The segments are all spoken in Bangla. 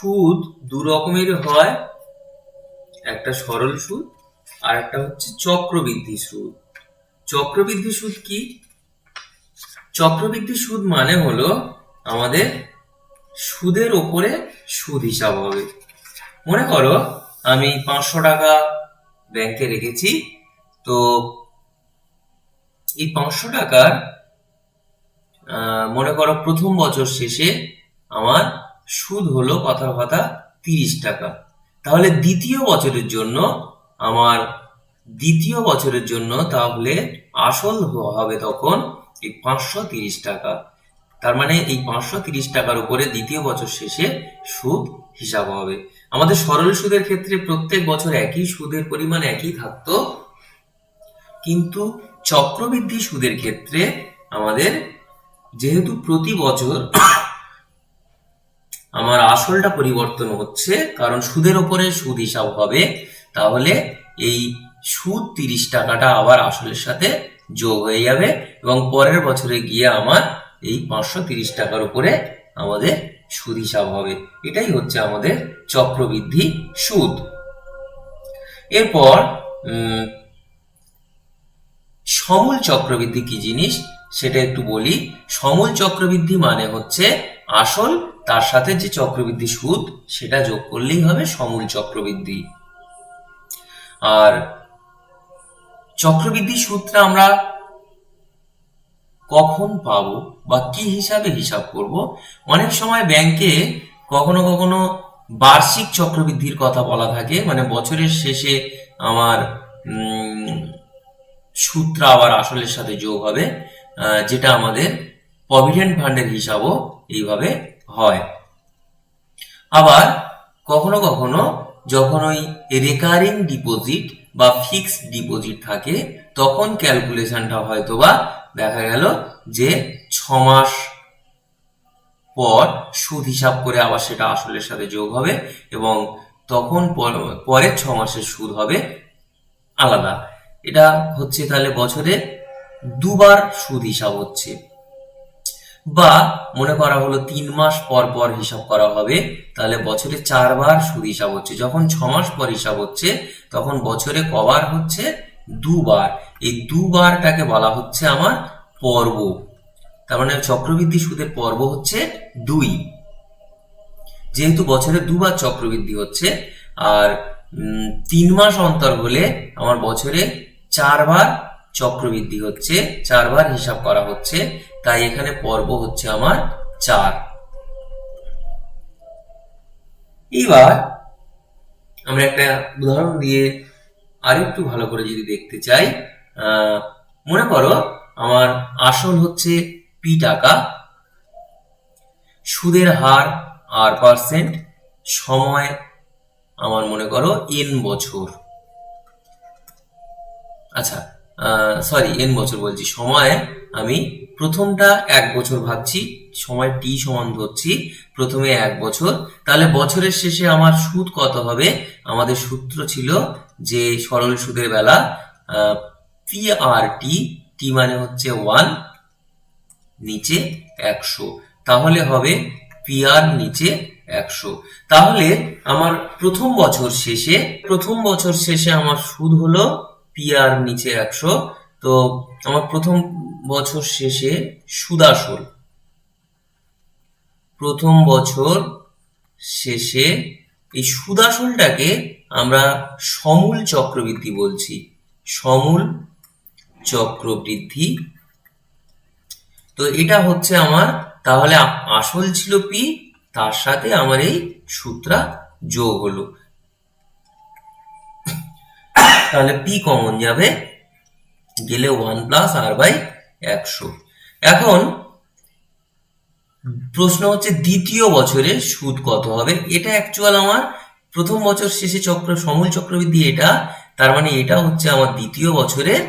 সুদ দু রকমের হয়, একটা সরল সুদ আর একটা হচ্ছে চক্রবৃদ্ধি সুদ। চক্রবৃদ্ধি সুদ কি? চক্রবৃদ্ধি সুদ মানে হলো আমাদের সুদের ওপরে সুদ হিসাব হবে। মনে করো আমি 500 টাকা ব্যাংকে রেখেছি, তো এই 500 টাকার মনে করো প্রথম বছর শেষে আমার সুদ হলো কথার কথা 30 টাকা। তাহলে দ্বিতীয় বছরের জন্য তাহলে আসল হবে তখন এই 530 টাকা। তার মানে এই 530 টাকার উপরে দ্বিতীয় বছর শেষে সুদ হিসাব হবে। আমাদের সরল সুদের ক্ষেত্রে প্রত্যেক বছর একই সুদের পরিমাণ একই থাকতো, কিন্তু চক্রবৃদ্ধি সুদের ক্ষেত্রে আমাদের যেহেতু প্রতি বছর আমার আসলটা পরিবর্তন হচ্ছে, কারণ সুদের উপরে সুদ হিসাব হবে, তাহলে এই সুদ 30 টাকাটা আবার আসলের সাথে যোগ হয়ে যাবে এবং পরের বছরে গিয়ে আমার এই 530 টাকার উপরে আমাদের সুদ হিসাব হবে। এটাই হচ্ছে আমাদের চক্রবৃদ্ধি সুদ। এরপর সমূল চক্রবৃদ্ধি কি জিনিস সেটা একটু বলি। সমূল চক্রবৃদ্ধি মানে হচ্ছে আসল তার সাথে যে চক্রবৃদ্ধি সুদ সেটা যোগ করলেই হবে সমূল চক্রবৃদ্ধি। আর চক্রবৃদ্ধি সুদটা আমরা কখন পাবো বা কি হিসাবে হিসাব করব? অনেক সময় ব্যাংকে কখনো কখনো বার্ষিক চক্রবৃদ্ধির কথা বলা থাকে, মানে বছরের শেষে আমার সুদটা আবার আসলের সাথে যোগ হবে, যেটা আমাদের প্রভিডেন্ট ফান্ডের হিসাবও এইভাবে হয়। আবার কখনো কখনো যখন ওই রেকারিং ডিপোজিট বা ফিক্সড ডিপোজিট থাকে, তখন ক্যালকুলেশনটা হয়তো বা দেখা গেল যে 6 মাস পর সুদ হিসাব করে আবার সেটা আসলের সাথে যোগ হবে এবং তখন পরের 6 মাসের সুদ হবে আলাদা। এটা হচ্ছে তাহলে বছরে দুবার সুদ হিসাব হচ্ছে। বা মনে করা হলো 3 মাস পর পর হিসাব করা হবে, তাহলে বছরে 4 বার সুদ হিসাব হচ্ছে। যখন 6 মাস পর হিসাব হচ্ছে তখন বছরে কবার হচ্ছে? 2 বার। এই 2 বারটাকে বলা হচ্ছে আমার পর্ব। তার মানে চক্রবৃদ্ধি সুদের পর্ব হচ্ছে 2। যেহেতু বছরে 2 বার চক্রবৃদ্ধি হচ্ছে আর 3 মাস অন্তর হলে আমার বছরে 4 বার চক্রবৃদ্ধি হচ্ছে, 4 বার হিসাব করা হচ্ছে, তাই এখানে পর্ব হচ্ছে আমার 4। এবার আমরা একটা উদাহরণ দিয়ে আরেকটু ভালো করে যদি দেখতে চাই, মনে করো আমার আসল হচ্ছে পি টাকা, সুদের হার R%, সময় আমার মনে করো n বছর। আচ্ছা সরি, n বছর বলছি, সময় আমি প্রথমটা 1 বছর ভাবছি, সময় t সমান ধরছি, প্রথমে 1 বছর। তাহলে বছরের শেষে আমার সুদ কত হবে? আমাদের সূত্র ছিল যে সরল সুদের বেলা PRT, t মানে হচ্ছে 1, নিচে 100, তাহলে হবে PR নিচে 100। তাহলে আমার প্রথম বছর শেষে আমার সুদ হলো PR নিচে 100। তো আমার প্রথম বছর শেষে সুদাসল, প্রথম বছর শেষে এই সুদাসলটাকে আমরা সমূল চক্রবৃদ্ধি বলছি, সমূল চক্রবৃদ্ধি। তো এটা হচ্ছে আমার, তাহলে আসল ছিল পি, তার সাথে আমার এই সুদটা যোগ হলো, তাহলে পি কমন যাবে, গেলে 1 প্লাস আর বাই 100। এখন প্রশ্ন হচ্ছে দ্বিতীয় বছরে সুদ কত হবে? এটা অ্যাকচুয়াল আমার প্রথম বছর শেষে সমূল চক্রবৃদ্ধি এটা, তার মানে এটা হচ্ছে আমার দ্বিতীয় বছরের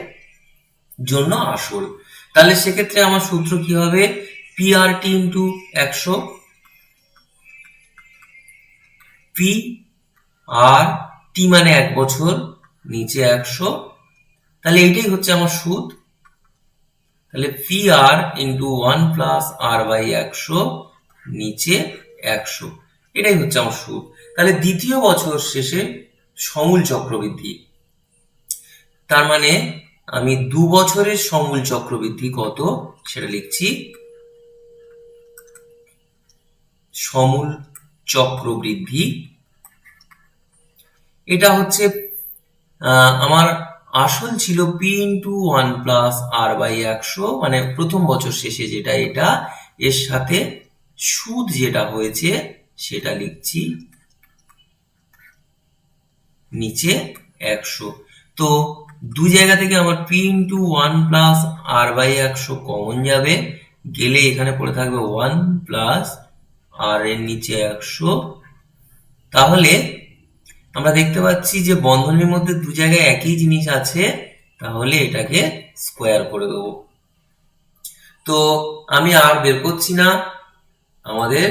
জন্য আসল। তাহলে সেক্ষেত্রে আমার সূত্র কি হবে? PRT ইন্টু 100, পি আর টি মানে 1 বছর, নিচে 100, তাহলে এইটাই হচ্ছে আমার সুদ। তাহলে PR into 1 plus R by 100, নিচে 100। এটাই হচ্ছে আমার সুদ। তাহলে দ্বিতীয় বছর শেষে সমূল চক্রবৃদ্ধি, তার মানে আমি 2 বছরের সমূল চক্রবৃদ্ধি কত সেটা লিখছি। সমূল চক্রবৃদ্ধি এটা হচ্ছে আমার আসল ছিল P into 1 plus R by 100, মানে প্রথম বছর শেষে যেটা, এটা এর সাথে সুদ যেটা হয়েছে সেটা লিখছি নিচে 100। তো দু জায়গা থেকে আমার P into 1 plus R by 100 common যাবে, গেলে এখানে পড়ে থাকবে 1 প্লাস আর এর নিচে 100। তাহলে আমরা দেখতে পাচ্ছি যে বন্ধনীর মধ্যে দু জায়গায় একই জিনিস আছে, তাহলে এটাকে স্কোয়ার করে দেবো। তো আমি আর বের করছি না, আমাদের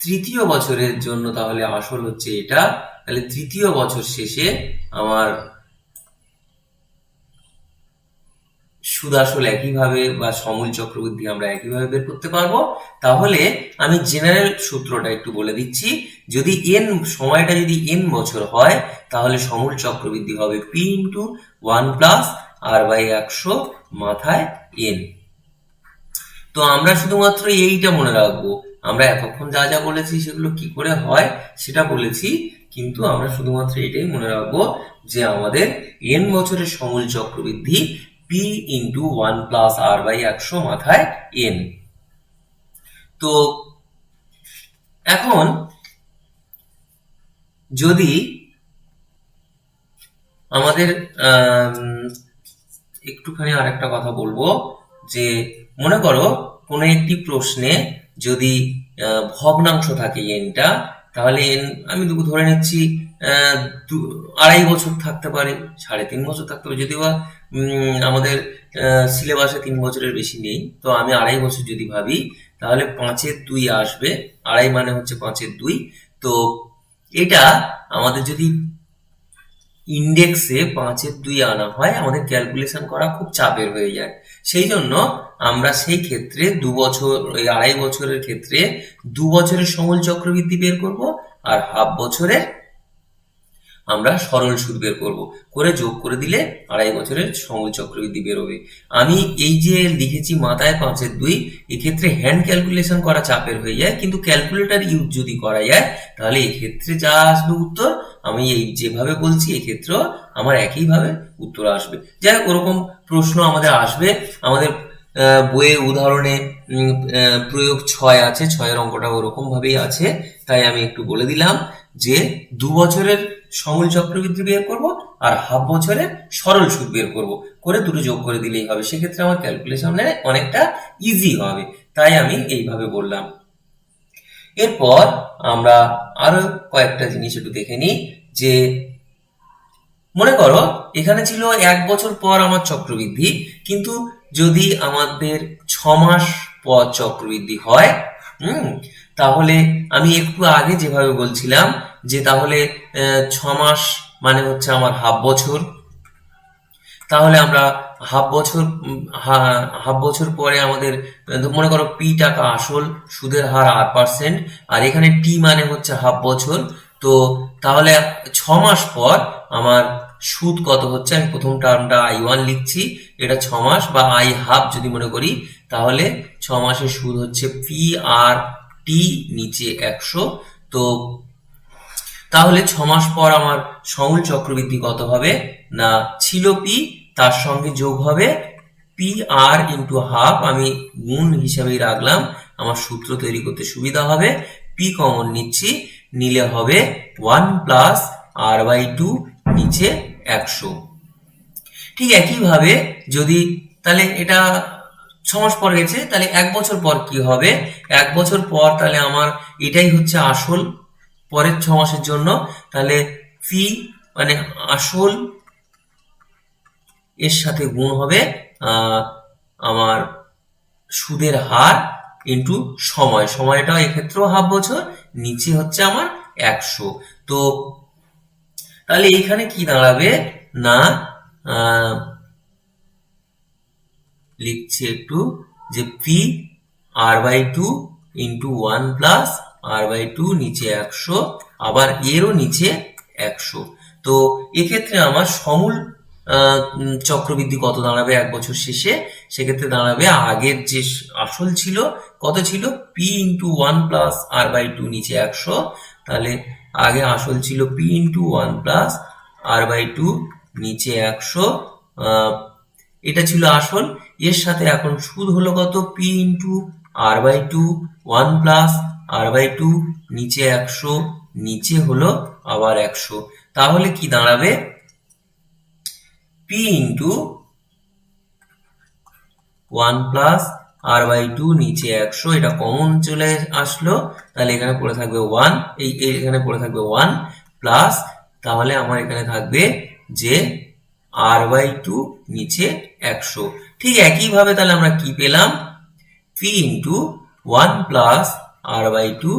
তৃতীয় বছরের জন্য তাহলে আসল হচ্ছে এটা। তাহলে তৃতীয় বছর শেষে আমার সুদ আসল একইভাবে বা সমূল চক্রবৃদ্ধি আমরা একইভাবে বের করতে পারবো। তাহলে আমি জেনারেল সূত্রটা একটু বলে দিচ্ছি। যদি এন সময়টা যদি এন বছর হয়, তাহলে সমূল চক্রবৃদ্ধি হবে P into 1 plus R by 100 মাথায় এন। তো আমরা শুধুমাত্র এইটা মনে রাখবো, আমরা এতক্ষণ যা যা বলেছি সেগুলো কি করে হয় সেটা বলেছি, কিন্তু আমরা শুধুমাত্র এটাই মনে রাখবো যে আমাদের এন বছরের সমূল চক্রবৃদ্ধি P into 1 plus R by 100 মাথায় এন। তো এখন যদি আমাদের একটুখানি আরেকটা কথা বলবো, যে মনে করো কোনো একটি প্রশ্নে যদি ভগ্নাংশ থাকে এনটা, তাহলে এন আমি ধরে নিচ্ছি 2.5 বছর থাকতে পারে, 3.5 বছর থাকতে পারে, যদিও আমাদের সিলেবাসে 3 বছরের বেশি নেই। তো আমি 2.5 বছর যদি ভাবি, তাহলে 5-এর 2 আসবে, 2.5 মানে হচ্ছে 5-এর 2। তো এটা আমাদের যদি ইন্ডেক্সে 5-এর 2 আনা হয়, আমাদের ক্যালকুলেশন করা খুব চাপের হয়ে যায়। সেই জন্য আমরা সেই ক্ষেত্রে 2 বছর, 2.5 বছরের ক্ষেত্রে 2 বছরের সমূল চক্রবৃদ্ধি বের করব, আর হাফ বছরের আমরা সরল সুদ বের করব, করে যোগ করে দিলে 2.5 বছরের সমূল চক্রবৃদ্ধি বেরোবে। আমি এই যে লিখেছি মাথায় 5-এর 2, এক্ষেত্রে হ্যান্ড ক্যালকুলেশন করা চাপের হয়ে যায়, কিন্তু ক্যালকুলেটর ইউজ যদি করা যায় তাহলে এক্ষেত্রে যা আসবে উত্তর, আমি এই যেভাবে বলছি এক্ষেত্রেও আমার একইভাবে উত্তর আসবে। যাই হোক, ওরকম প্রশ্ন আমাদের আসবে। আমাদের বইয়ের উদাহরণে প্রয়োগ 6 আছে, 6-এর অঙ্কটা ওরকম ভাবেই আছে, তাই আমি একটু বলে দিলাম যে 2 বছরের সমূল চক্রবৃদ্ধি বের করব আর হাফ বছরের সরল সুদ বের করব, করে দুটো যোগ করে দিলেই হবে। সেক্ষেত্রে আমার ক্যালকুলেশনে অনেকটা ইজি হবে, তাই আমি এইভাবে বললাম। এরপর আমরা আরো কয়েকটা জিনিস একটু দেখে নিই। যে মনে করো এখানে ছিল 1 বছর পর আমার চক্রবৃদ্ধি, কিন্তু যদি আমাদের 6 মাস পর চক্রবৃদ্ধি হয়, তাহলে আমি একটু আগে যেভাবে বলছিলাম যে তাহলে 6 মাস মানে হচ্ছে আমার হাফ বছর। তাহলে আমরা হাফ বছর পরে আমাদের মনে করো পি টাকা আসল, সুদের হার 8%, আর এখানে টি মানে হচ্ছে হাফ বছর। তো তাহলে 6 মাস পর আমার সুদ কত হচ্ছে, আমি প্রথম টার্মটা I1 লিখছি, এটা 6 মাস বা আই হাফ যদি মনে করি, তাহলে 6 মাসের সুদ হচ্ছে পি আর টি নিচে 100। তো তাহলে 6 মাস পর আমার সমূল চক্রবৃদ্ধি কত হবে না, ছিল পি, তার সঙ্গে যোগ হবে পি আর ইন্টু হাফ, আমি গুণ হিসাবেই রাখলাম, আমার সূত্র তৈরি করতে সুবিধা হবে। পি কমন নিচ্ছি, নিলে হবে 1 প্লাস আর বাই 2 নিচে 100। ঠিক একইভাবে যদি, তাহলে এটা 6 মাস পর গেছে, তাহলে 1 বছর পর কি হবে, 1 বছর পর তাহলে আমার এটাই হচ্ছে আসল পরের 6 মাসের জন্য। তাহলে পি মানে আসল এর সাথে গুণ হবে আমার সুদের হার ইন্টু সময়, সময়টাও এক্ষেত্রেও হাফ বছর, নিচে হচ্ছে আমার 100। তো তাহলে এইখানে কি দাঁড়াবে না, লিখছি একটু, যে P R by 2 into 1 plus r/2 নিচে 100, আবার এরও নিচে 100। তো এক্ষেত্রে আমার সমূল চক্রবৃদ্ধি কত দাঁড়াবে এক বছর শেষে? সেক্ষেত্রে দাঁড়াবে আগের যে আসল ছিল কত ছিল, p ইন্টু 1 প্লাস r/2 নিচে 100। তাহলে আগে আসল ছিল p ইন্টু 1 প্লাস r/2 নিচে 100, এটা ছিল আসল। এর সাথে এখন সুদ হলো কত, p into r/2 1 plus r/2 নিচে 100, নিচে হলো আবার 100। তাহলে কি দাঁড়াবে, p ইন্টু 1 প্লাস r/2 নিচে 100, এটা কমন চলে আসলো। তাহলে এখানে পড়ে থাকবে 1, এখানে পড়ে থাকবে 1 প্লাস, তাহলে আমার এখানে থাকবে যে r/2 নিচে 100। ঠিক একইভাবে তাহলে আমরা কি পেলাম, p ইন্টু 1 প্লাস r/2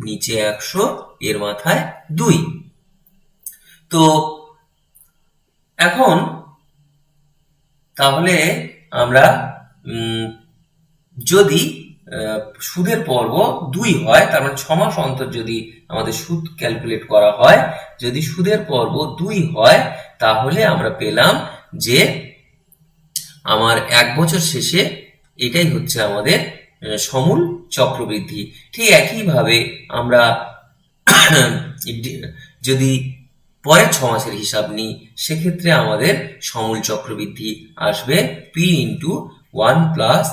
নিচে 100, এর মাথায় 2। তো এখন তাহলে আমরা যদি সুদের পর্ব 2 হয়, তার মানে 6 মাস অন্তর যদি আমাদের সুদ ক্যালকুলেট করা হয়, যদি সুদের পর্ব 2 হয়, তাহলে আমরা পেলাম যে আমার এক বছর শেষে এটাই হচ্ছে আমাদের সমূল চক্রবৃদ্ধি। ঠিক একইভাবে আমরা যদি পরের 6 মাসের হিসাব নিই, সেক্ষেত্রে আমাদের সমূল চক্রবৃদ্ধি আসবে p ইন্টু 1 প্লাস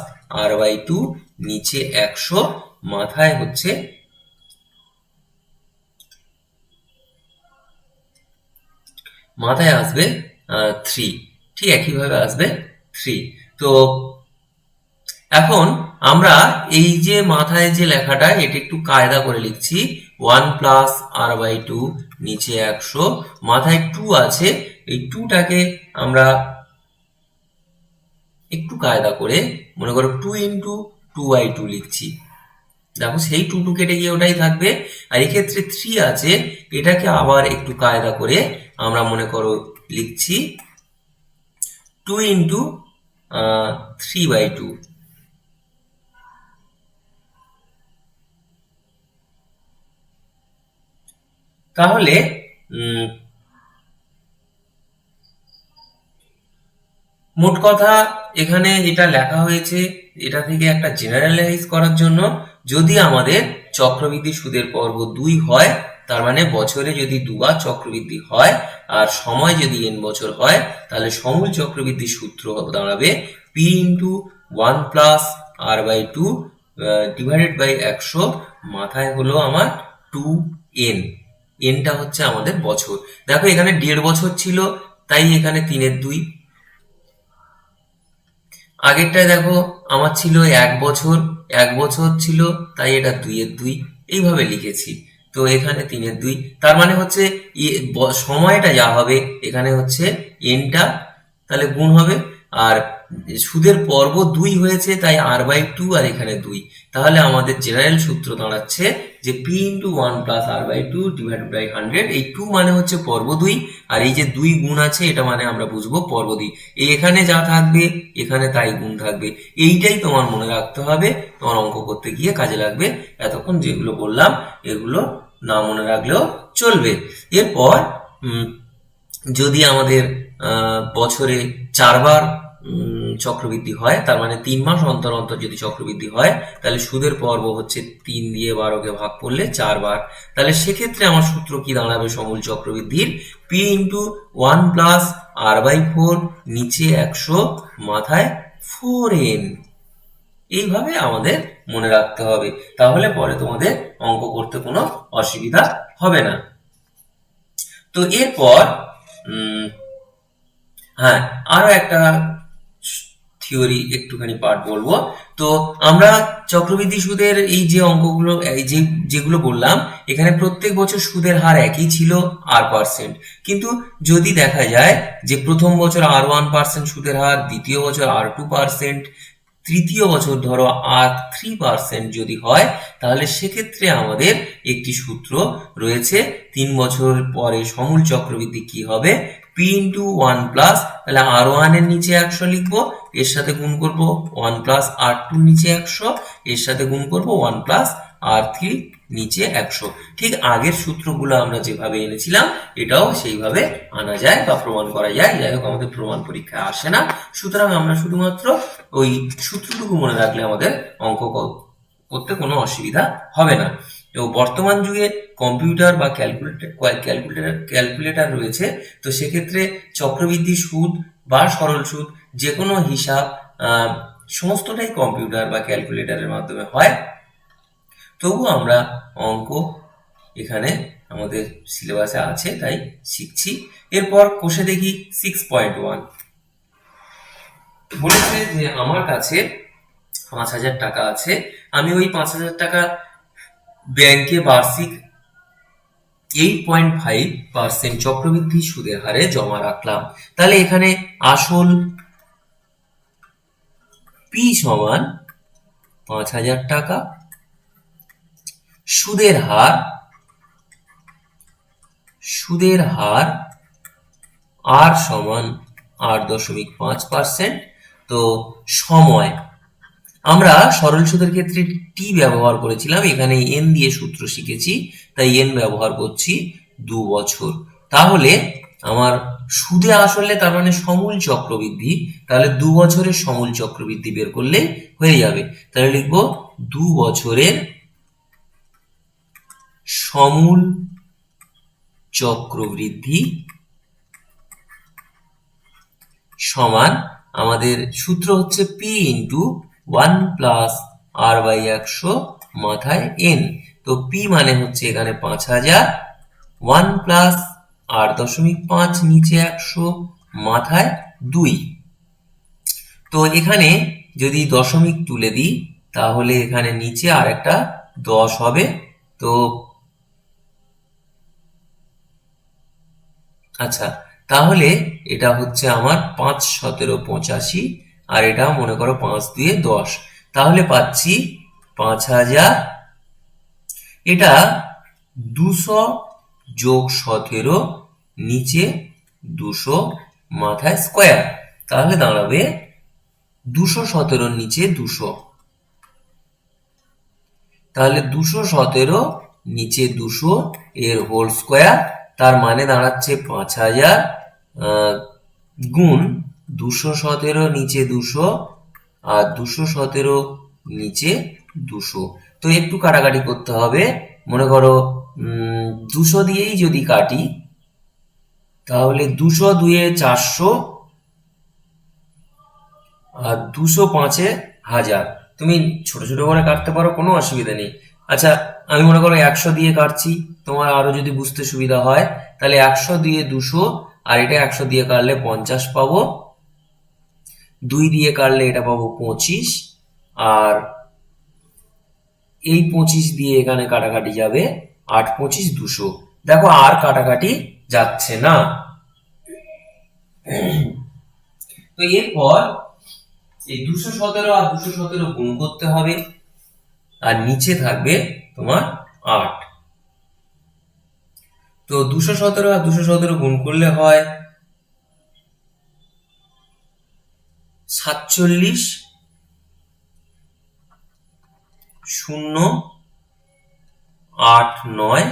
r/2 নিচে 100, মাথায় হচ্ছে আসবে 3। ঠিক একইভাবে আসবে 3। তো এখন আমরা এই যে মাথায় যে লেখাটা, এটা একটু কায়দা করে লিখছি, 1 প্লাস r/2 নিচে 100, মাথায় 2 আছে, এই 2টাকে আমরা একটু কায়দা করে মনে করো 2 ইন্টু 2/2 লিখছি। দেখো সেই 2 কেটে গিয়ে ওটাই থাকবে। আর এক্ষেত্রে 3 আছে, এটাকে আবার একটু কায়দা করে আমরা মনে করো লিখছি 2 ইন্টু 3/2। তাহলে মোট কথা এখানে এটা লেখা হয়েছে, এটা থেকে একটা জেনারেলাইজ করার জন্য, যদি আমাদের চক্রবৃদ্ধি সুদের পর্ব 2 হয়, তার মানে বছরে যদি দুবার চক্রবৃদ্ধি হয় আর সময় যদি n বছর হয়, তাহলে সমূল চক্রবৃদ্ধি সূত্র দাঁড়াবে p into 1 plus r/2 divided by 100, মাথায় হলো আমার 2n। nটা হচ্ছে আমাদের বছর। দেখো এখানে 1.5 বছর ছিল, তাই এখানে 3/2। আগেরটায় দেখো আমার ছিল 1 বছর, 1 বছর ছিল, তাই এটা 2/2, এইভাবে লিখেছি। তো এখানে 3/2, তার মানে হচ্ছে সময়টা যা হবে এখানে হচ্ছে nটা তাহলে গুণ হবে। আর সুদের পর্ব 2 হয়েছে, তাই r/2 আর এখানে 2। তাহলে আমাদের জেনারেল সূত্র দাঁড়াচ্ছে যে p into 1 plus r/2 divided by 100। এই 2 মানে হচ্ছে পর্ব 2, আর এই যে 2 গুণ আছে, এটা মানে আমরা বুঝবো পর্ব 2। এই এখানে যা থাকবে এখানে তাই গুণ থাকবে। এইটাই তোমার মনে রাখতে হবে, তোমার অঙ্ক করতে গিয়ে কাজে লাগবে। এতক্ষণ যেগুলো বললাম এগুলো না মনে রাখলেও চলবে। এরপর যদি আমাদের বছরে 4 বার চক্রবৃদ্ধি হয়, তার মানে 3 মাস অন্তর অন্তর যদি চক্রবৃদ্ধি হয়, তাহলে সুদের পর্ব হচ্ছে 3 দিয়ে 12কে ভাগ করলে 4 বার। তাহলে সেক্ষেত্রে আমার সূত্র কি দাঁড়াবে সমূল চক্রবৃদ্ধির, p ইন্টু 1 প্লাস r/4 নিচে 100, মাথায় 4n। এইভাবে আমাদের মনে রাখতে হবে, তাহলে পরে তোমাদের অঙ্ক করতে কোনো অসুবিধা হবে না। তো এরপর হ্যাঁ, আরো একটা থিওরি একটুখানি পার্ট বলবো। তো আমরা চক্রবৃদ্ধি সুদের এই যে অঙ্কগুলো, এই যেগুলো বললাম, এখানে প্রত্যেক বছর সুদের হার একই ছিল r%, কিন্তু যদি দেখা যায় যে প্রথম বছর r1% সুদের হার, দ্বিতীয় বছর r2%, তৃতীয় বছর ধরো r3% যদি হয়, তাহলে সেক্ষেত্রে আমাদের একটি সূত্র রয়েছে। 3 বছর পরে সমূল চক্রবৃদ্ধি কি হবে, p ইন্টু 1 প্লাস, তাহলে r1 এর নিচে 100 লিখবো, এর সাথে গুণ করব 1 প্লাস r2 নিচে 100, এর সাথে গুণ করব 1 প্লাস r3 নিচে 100। ঠিক আগের সূত্রগুলো আমরা যেভাবে এনেছিলাম এটাও সেইভাবে আনা যায় বা প্রমাণ করা যায়। যাই হোক, আমাদের প্রমাণ পরীক্ষায় আসে না, সুতরাং আমরা শুধুমাত্র ওই সূত্রটুকু মনে রাখলে আমাদের অঙ্ক করতে কোনো অসুবিধা হবে না। এবং বর্তমান যুগে কম্পিউটার বা ক্যালকুলেটর রয়েছে, তো সেক্ষেত্রে চক্রবৃদ্ধি সুদ বা সরল সুদ যে কোনো হিসাব সমস্তটাই কম্পিউটার বা ক্যালকুলেটরের মাধ্যমে হয়। তবু আমরা অঙ্ক এখানে আমাদের সিলেবাসে আছে তাই শিখছি। এরপর কোষে দেখি 6.1 বলেছে যে আমার কাছে 5,000 টাকা আছে, আমি ওই 5,000 টাকা ব্যাংকে বার্ষিক 8.5% চক্রবৃদ্ধি সুদের হারে জমা রাখলাম। তাহলে এখানে আসল পি সমান 5,000 টাকা, সুদের হার আর সমান 8.5%। তো সময় আমরা সরল সুদের ক্ষেত্রে টি ব্যবহার করেছিলাম, এখানে এন দিয়ে সূত্র শিখেছি তাই এন ব্যবহার করছি 2 বছর। তাহলে আমার সুদে আসলে তার মানে সমূল চক্রবৃদ্ধি, তাহলে 2 বছরের সমূল চক্রবৃদ্ধি বের করলে হয়ে যাবে। তাহলে লিখবো 2 বছরের সমূল চক্রবৃদ্ধি সমান, আমাদের সূত্র হচ্ছে P into 1 plus R by 100 মাথায় এন। তো পি মানে হচ্ছে এখানে 5,000, 1 প্লাস 8.5 নিচে 100 মাথায় 2। তো এখানে যদি দশমিক তুলে দিই তাহলে এখানে নিচে আর একটা 10 হবে। তো আচ্ছা, তাহলে এটা হচ্ছে আমার 5 17 85, আর এটা মনে করো 5 2 10, তাহলে পাচ্ছি 5,000। এটা 200 যোগ 17 নিচে 200 মাথায় স্কোয়ার, তাহলে দাঁড়াবে 217 নিচে 200, তাহলে 217 নিচে 200 এর হোল স্কোয়ার, তার মানে দাঁড়াচ্ছে 5,000 গুণ 217 নিচে 200 আর 217 নিচে 200। তো একটু কাটাকাটি করতে হবে, মনে করো 200 দিয়েই যদি কাটি তাহলে 200 2 400 আর 200 5 1000। তুমি ছোট ছোট করে কাটতে পারো, কোনো অসুবিধা নেই। আচ্ছা, আমি মনে করো 100 দিয়ে কাটছি, তোমার আরো যদি বুঝতে সুবিধা হয় তাহলে 100 দিয়ে 200, আর এটা 100 দিয়ে কাটলে 50 পাবো, 2 দিয়ে কাটলে এটা পাবো 25, আর এই 25 দিয়ে এখানে কাটাকাটি যাবে, 8 25 200। দেখো আর কাটাকাটি যাচ্ছে না। তো এরপর এই 217 আর 217 গুণ করতে হবে, আর নিচে থাকবে তোমার 8। তো 217 আর 217 গুণ করলে হয় 47, 0 8 9,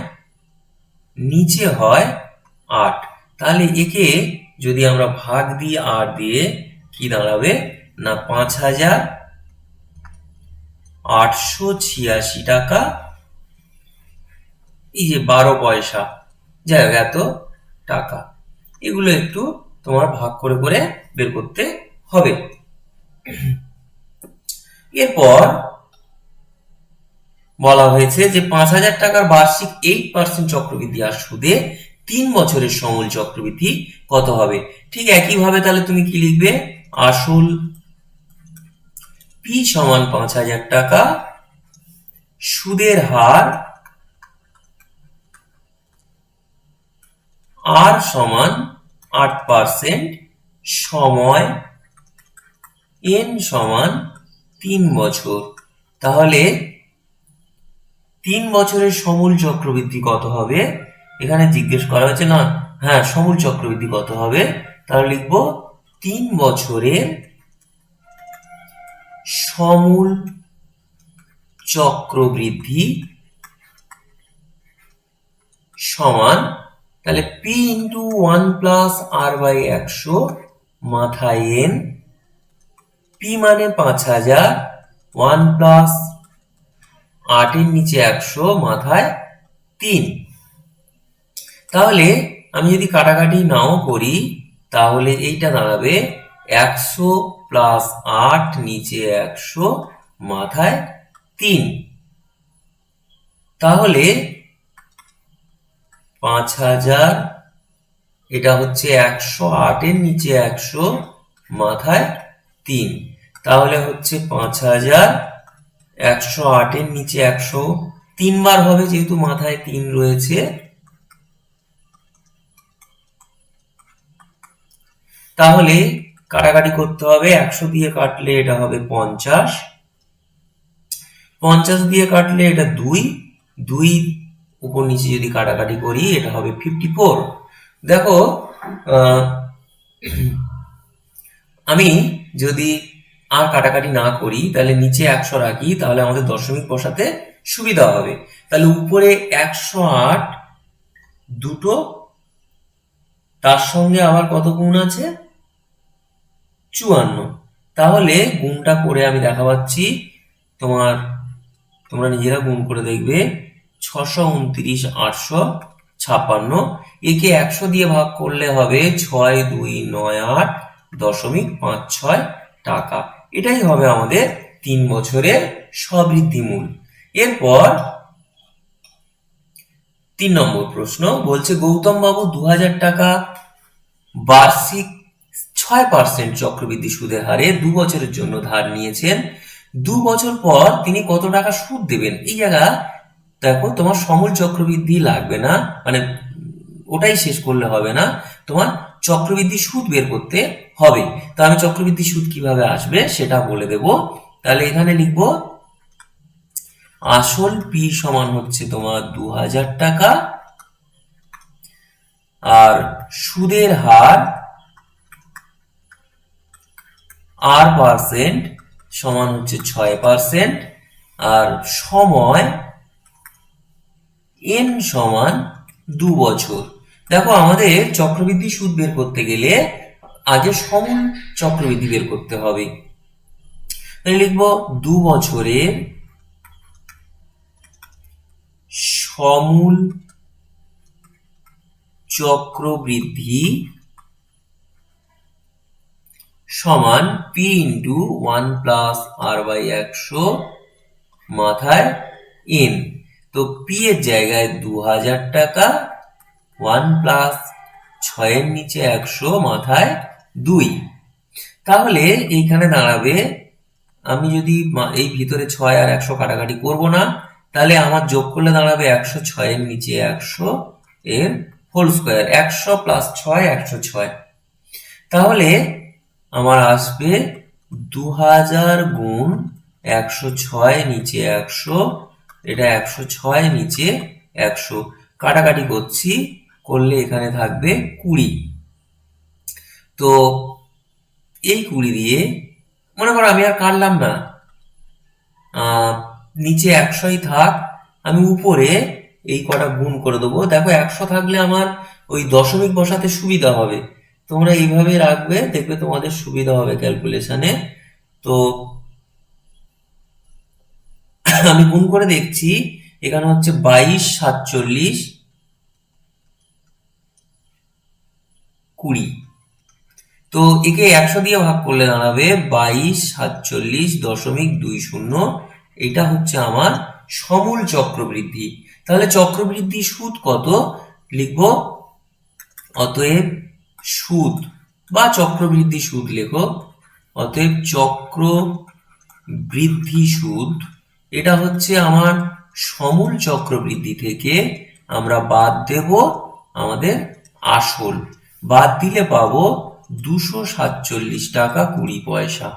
নিচে হয় 8। তাহলে একে যদি আমরা ভাগ দিই 8 দিয়ে, কি দাঁড়াবে না 5,886 টাকা, এই যে 12 পয়সা, যাই হোক এত টাকা। এগুলো একটু তোমার ভাগ করে করে বের করতে হবে। এরপর বলা হয়েছে যে 5,000 টাকার বার্ষিক 8% চক্রবৃদ্ধি আর সুদে 3 বছরের সমূল চক্রবৃদ্ধি কত হবে। ঠিক একইভাবে তাহলে তুমি কি লিখবে, আসল পি সমান 5,000 টাকা, সুদের হার আর সমান 8%, সময় এন সমান 3 বছর। তাহলে 3 বছরের সমূল চক্রবৃদ্ধি কত হবে, এখানে জিজ্ঞেস করা হয়েছে না, হ্যাঁ সমূল চক্রবৃদ্ধি কত হবে, তাহলে লিখবো 3 বছরের সমূল চক্রবৃদ্ধি সমান, তাহলে পি ইন্টু 1+r/100 মাথায় n, পি মানে 5000, 1+8 এর নিচে 100 মাথায় 3। তাহলে আমি যদি কাটাকাটি নাও করি তাহলে এইটা দাঁড়াবে 100 + 8 নিচে 100 মাথায় 3। তাহলে 5000, এটা হচ্ছে 108 এর নিচে 100 মাথায় 3, তাহলে হচ্ছে 5000 108 এর নিচে 100 3 বার হবে যেহেতু মাথায় 3 রয়েছে। তাহলে কাটাকাটি করতে হবে, 100 দিয়ে কাটলে এটা হবে 50, 50 দিয়ে কাটলে এটা 2, 2 উপর নিচে যদি কাটাকাটি করি এটা হবে 54। দেখো আমি যদি আর কাটাকাটি না করি তাহলে নিচে 100 রাখি, তাহলে আমাদের দশমিক বসাতে সুবিধা হবে। তাহলে উপরে 108 দুটো, তার সঙ্গে আবার কত গুণ আছে 54, তাহলে গুণটা করে আমি দেখাচ্ছি, তোমরা নিজেরা গুণ করে দেখবে। 629 856, একে 100 দিয়ে ভাগ করলে হবে 6298.56 টাকা। এটাই হবে আমাদের 3 বছরের স্ববৃদ্ধি মূল। এরপর 3 নম্বর প্রশ্ন বলছে গৌতম বাবু 2000 টাকা বার্ষিক 6% চক্রবৃদ্ধি সুদের হারে 2 বছরের জন্য ধার নিয়েছেন। 2 বছর পর তিনি কত টাকা সুদ দেবেন? এই জায়গা দেখো তোমার সমূল চক্রবৃদ্ধি লাগবে না, মানে ওটাই শেষ করলে হবে না, তোমার চক্রবৃদ্ধি সুদ বের করতে হবে। তো আমি চক্রবৃদ্ধি সুদ কিভাবে আসবে সেটা বলে দেব। তাহলে এখানে লিখব আসল পি সমান হচ্ছে তোমার 2000 টাকা, আর সুদের হার r% সমান হচ্ছে 6%, আর সময় n সমান 2 বছর। দেখো আমাদের চক্রবৃদ্ধি সুদ বের করতে গেলে আগে সমূল চক্রবৃদ্ধি বের করতে হবে। তাহলে লিখবো 2 বছরের সমূল চক্রবৃদ্ধি সমান পি ইন্টু 1+r/100 মাথায় n। তো পি এর জায়গায় 2000 টাকা, 1+6 এর নিচে 100 মাথায় 2। তাহলে এইখানে দাঁড়াবে, আমি যদি এই ভিতরে 6 আর 100 কাটাকাটি করব না, তাহলে আমার যোগ করলে দাঁড়াবে 106 এর নিচে 100 এর হোল স্কয়ার, 100 + 6 106। তাহলে আমার আসবে 2000 গুণ 106 নিচে 100, এটা 106 নিচে 100 কাটাকাটি করলে এখানে থাকবে 20। তো এই 20 দিয়ে মনে করো আমি আর কাটলাম না, নিচে 100ই থাক, আমি উপরে এই কটা গুণ করে দেবো। দেখো 100 থাকলে আমার ওই দশমিক বসাতে সুবিধা হবে, তোমরা এইভাবে রাখবে, দেখবে তোমাদের সুবিধা হবে ক্যালকুলেশনে। তো আমি গুণ করে দেখছি, এখানে হচ্ছে 22 47 20। তো একে 100 দিয়ে ভাগ করলে দাঁড়াবে 22 47.20। এটা হচ্ছে আমার সমূল চক্রবৃদ্ধি। তাহলে চক্রবৃদ্ধি সুদ কত লিখব? অতএব সুদ বা চক্রবৃদ্ধি সুদ লেখো। অতএব চক্রবৃদ্ধি সুদ, এটা হচ্ছে আমার সমূল চক্রবৃদ্ধি থেকে আমরা বাদ দেব আমাদের আসল, বাদ দিলে পাবো 247 টাকা 20 পয়সা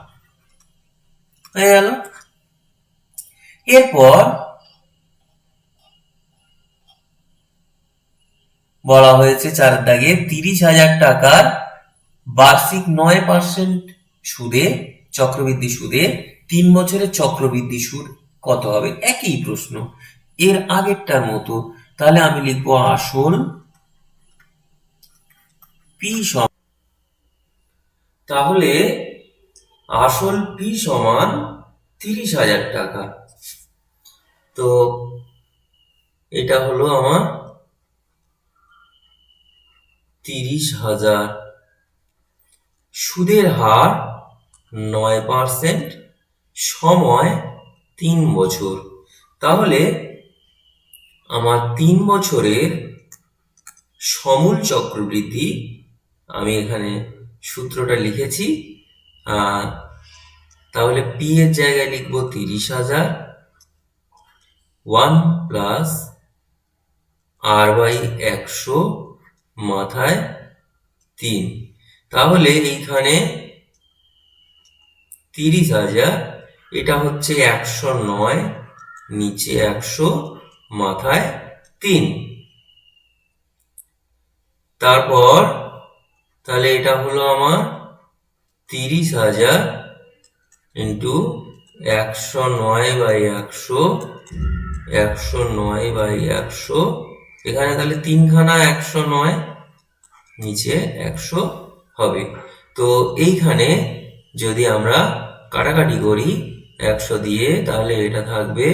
হয়ে গেল। এরপর বলা হয়েছে 4 দাগে 30,000 টাকার বার্ষিক 9% সুদে চক্রবৃদ্ধি সুদে 3 বছরের চক্রবৃদ্ধি সুদ কত হবে? একই প্রশ্ন, এর আগেরটার মতো তাহলে আমি লিখবো আসল পি সমান, তাহলে আসল পি সমান 30,000 টাকা। তো এটা হলো আমার 30,000। সুদের হার 9%, সময় 3 বছর। তাহলে আমার 3 বছরের সমূল চক্রবৃদ্ধি, আমি এখানে সূত্রটা লিখেছি, তাহলে পি এর জায়গায় লিখবো 30,000, 1 প্লাস r/100 মাথায় 3। তাহলে এইখানে 30,000, এটা হচ্ছে 109, নিচে 100 মাথায় 3। তারপর তাহলে এটা হলো আমার 30,000 ইন্টু 109/100, 109/100, এখানে তাহলে 3 খানা 109, নিচে 100 হবে। তো এইখানে যদি আমরা কাটাকাটি করি 100 দিয়ে, তাহলে এটা থাকবে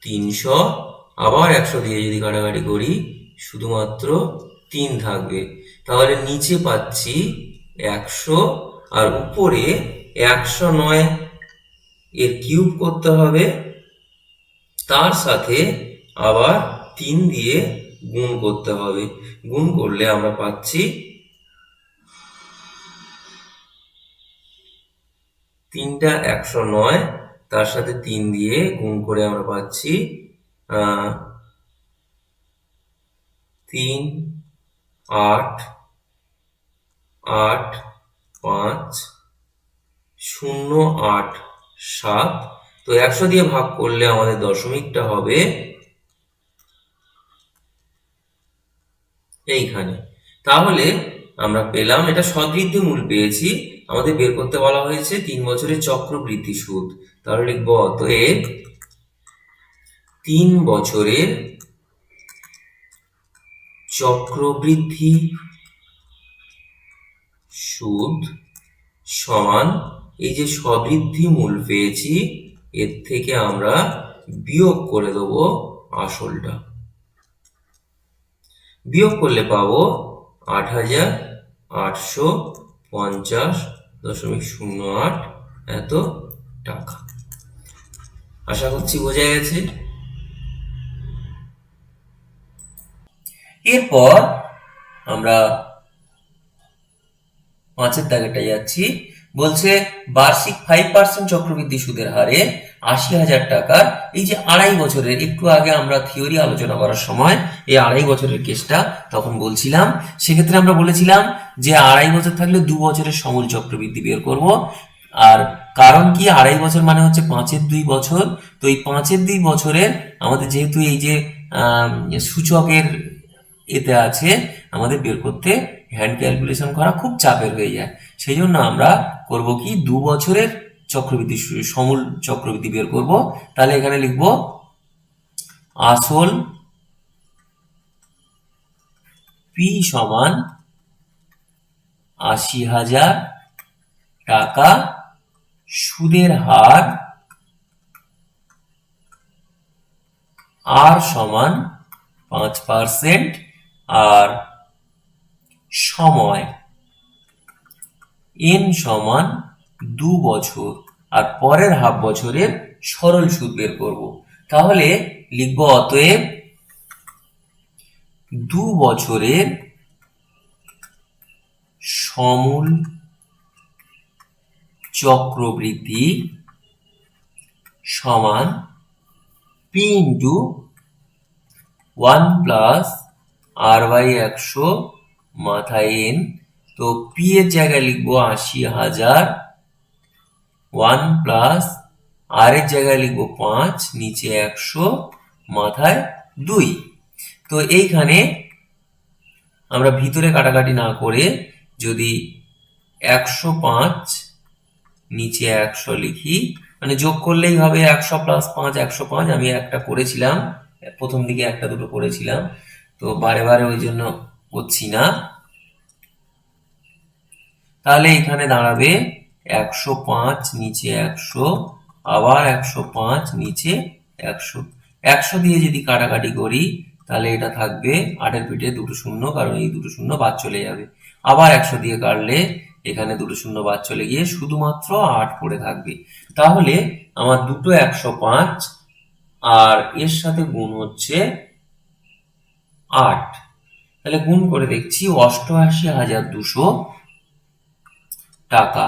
300, আবার 100 দিয়ে যদি কাটাকাটি করি শুধুমাত্র 3 থাকবে। তাহলে নিচে পাচ্ছি 100, আর উপরে 109 এর কিউব করতে হবে, তার সাথে আবার 3 দিয়ে গুণ করতে হবে। গুণ করলে আমরা পাচ্ছি 3টা 109, তার সাথে 3 দিয়ে গুণ করে আমরা পাচ্ছি 3, 8, 8, 5, 0, 8, 7। তো 100 দিয়ে ভাগ করলে আমাদের দশমিকটা হবে এইখানে। তাহলে আমরা পেলাম, এটা সদবৃদ্ধি মূল পেয়েছি, আমাদের বের করতে বলা হয়েছে 3 বছরের চক্রবৃদ্ধি সুদ। তাহলে লিখব অতএব 3 বছরের চক্রবৃদ্ধি সুদ সমান, এই যে সবৃদ্ধি মূল পেয়েছি এর থেকে আমরা বিয়োগ করে দেবো আসলটা। বিয়োগ করলে পাবো 8,850.08 এত টাকা। আশা করছি বোঝা গেছে। এরপর আমরা 5-এর দাগেটা যাচ্ছি। বলছে বার্ষিক 5% চক্রবৃদ্ধি সুদের হারে 80,000 টাকার, এই যে 2.5 বছরের, একটু আগে আমরা থিওরি আলোচনা করার সময় এই 2.5 বছরের কেসটা তখন বলছিলাম, সেক্ষেত্রে আমরা বলেছিলাম যে 2.5 বছর থাকলে 2 বছরের সমূল চক্রবৃদ্ধি বের করব। আর কারণ কি, 2.5 বছর মানে হচ্ছে 5-এর 2 বছর। তো এই 5-এর 2 বছরের আমাদের যেহেতু এই যে সূচকের এতে আছে, আমাদের বের করতে হ্যান্ড ক্যালকুলেশন করা খুব চাপের হয়ে যায়। সেই জন্য আমরা করব কি, 2 বছরের চক্রবৃদ্ধি সমূল চক্রবৃদ্ধি বের করব। তাহলে এখানে লিখব আসল পি সমান 80,000 টাকা, সুদের হার আর সমান 5%, আর সময় n সমান 2 বছর, আর পরের হাফ বছরের সরল সুদ বের করব। তাহলে লিখব অতএব 2 বছরের সমূল চক্রবৃদ্ধি সমান p ইন্টু 1 প্লাস r/100 মাথায় n। তো পি এর জায়গায় লিখবো 80,000, 1 প্লাস আর এর জায়গায় লিখবো 5, নিচে 100 মাথায় 2। তো এইখানে আমরা ভিতরে কাটাকাটি না করে যদি 105 নিচে 100 লিখি, মানে যোগ করলেই হবে 100 প্লাস 5, 105। আমি একটা করেছিলাম প্রথম দিকে একটা দুটো করেছিলাম, তো বারে বারে ওই জন্য করছি না। তাহলে এখানে দাঁড়াবে 105 নিচে 100, আবার 105 নিচে 100। 100 দিয়ে যদি কাটাকাটি করি তাহলে এটা থাকবে 8-এর পিঠে দুটো শূন্য, কারণ এই দুটো শূন্য বাদ চলে যাবে। আবার 100 দিয়ে কাটলে এখানে দুটো শূন্য বাদ চলে গিয়ে শুধুমাত্র 8 পড়ে থাকবে। তাহলে আমার দুটো 105 আর এর সাথে গুণ হচ্ছে 8। তাহলে গুণ করে দেখছি 88,200 টাকা।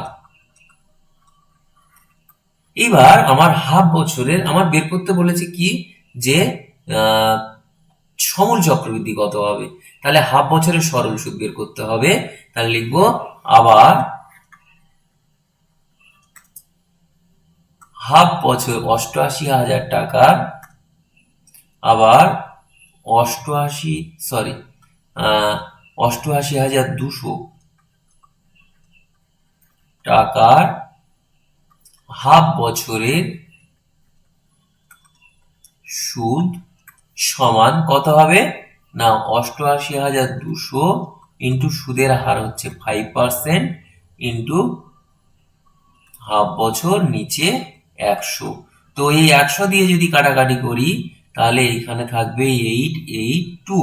এবার আমার হাফ বছরের আমার বের করতে বলেছে কি, যে সমূল চক্রবৃদ্ধি কত হবে। তাহলে হাফ বছরের সরল সুদ বের করতে হবে। তাহলে লিখবো আবার হাফ বছর 88,000 টাকা, আবার 88,200 টাকার হাফ বছরের সুদ সমান কত হবে না, 88,200 ইন্টু সুদের হার হচ্ছে 5% ইন্টু হাফ বছর নিচে 100। তো এই 100 দিয়ে যদি কাটাকাটি করি তাহলে এখানে থাকবে 882।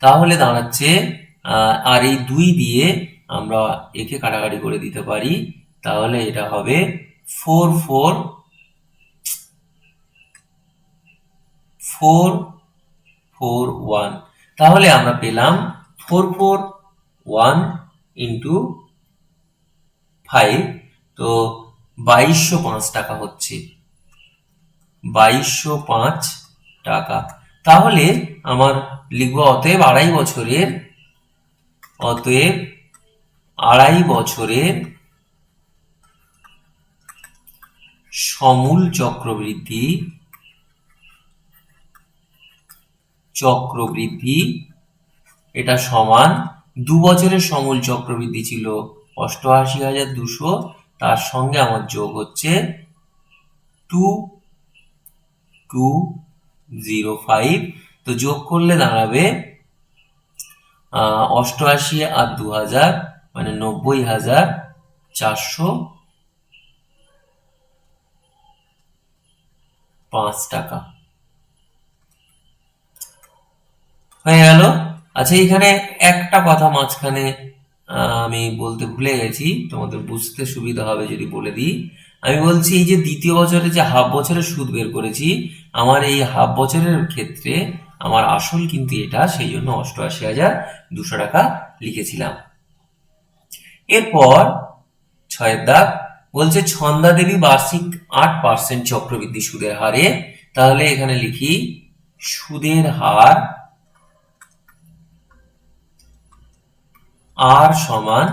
তাহলে দাঁড়াচ্ছে আর এই 2 দিয়ে আমরা একে কাটাকাটি করে দিতে পারি, তাহলে এটা হবে 441। তাহলে আমরা পেলাম 441 ইন্টু 5, তো 2205 টাকা হচ্ছে, 2205 টাকা। তাহলে আমার লিখবো অতএব আড়াই বছরের সমূল চক্রবৃদ্ধি এটা সমান 2 বছরের সমূল চক্রবৃদ্ধি ছিল 88,200, তার সঙ্গে আমার যোগ হচ্ছে 2205। তো যোগ করলে দাঁড়াবে 88 আর 2000 মানে 90,405 টাকা হয়ে গেল। আচ্ছা, এখানে একটা কথা মাঝখানে আমি বলতে ভুলে গেছি, তোমাদের বুঝতে সুবিধা হবে যদি বলে দিই। আমি বলছি এই যে দ্বিতীয় বছরে যে হাফ বছরের সুদ বের করেছি, আমার এই হাফ বছরের ক্ষেত্রে আমার আসল কিন্তু এটা, সেই জন্য 88,200 টাকা লিখেছিলাম। এরপর 6 দাগ বলছে ছন্দা দেবী বার্ষিক 8% চক্রবৃদ্ধি সুদের হারে। তাহলে এখানে লিখি সুদের হার আর সমান